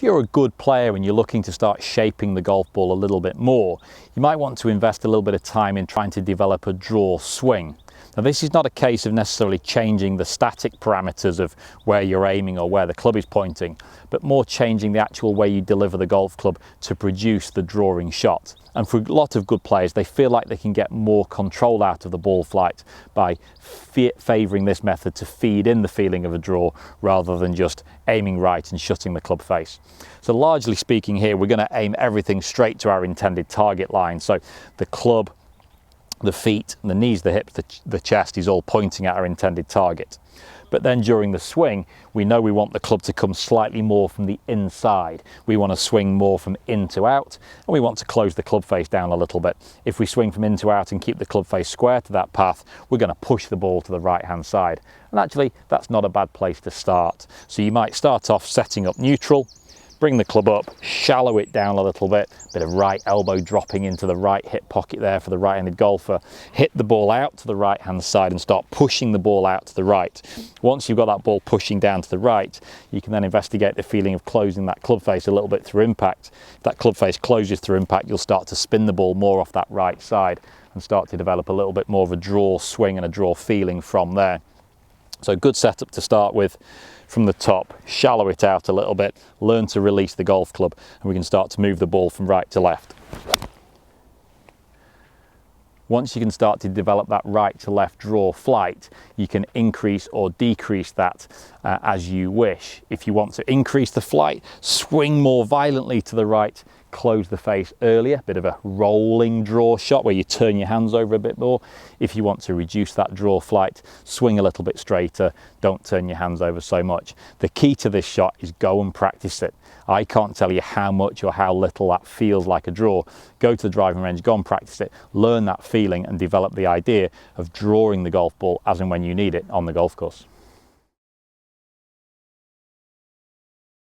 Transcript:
If you're a good player and you're looking to start shaping the golf ball a little bit more, you might want to invest a little bit of time in trying to develop a draw swing. Now, this is not a case of necessarily changing the static parameters of where you're aiming or where the club is pointing, but more changing the actual way you deliver the golf club to produce the drawing shot. And for a lot of good players, they feel like they can get more control out of the ball flight by favouring this method to feed in the feeling of a draw rather than just aiming right and shutting the club face. So largely speaking here, we're going to aim everything straight to our intended target line. So the club, the feet, the knees, the hips, the chest is all pointing at our intended target. But then during the swing, we know we want the club to come slightly more from the inside. We want to swing more from in to out, and we want to close the club face down a little bit. If we swing from in to out and keep the club face square to that path, we're going to push the ball to the right-hand side. And actually, that's not a bad place to start. So you might start off setting up neutral, bring the club up, shallow it down a little bit of right elbow dropping into the right hip pocket there for the right-handed golfer. Hit the ball out to the right-hand side and start pushing the ball out to the right. Once you've got that ball pushing down to the right, you can then investigate the feeling of closing that club face a little bit through impact. If that club face closes through impact, you'll start to spin the ball more off that right side and start to develop a little bit more of a draw swing and a draw feeling from there. So good setup to start with from the top, shallow it out a little bit, learn to release the golf club, and we can start to move the ball from right to left. Once you can start to develop that right to left draw flight, you can increase or decrease that as you wish. If you want to increase the flight, swing more violently to the right, close the face earlier, bit of a rolling draw shot where you turn your hands over a bit more. If you want to reduce that draw flight, swing a little bit straighter, don't turn your hands over so much. The key to this shot is go and practice it. I can't tell you how much or how little that feels like a draw. Go to the driving range, go and practice it, learn that feeling and develop the idea of drawing the golf ball as and when you need it on the golf course.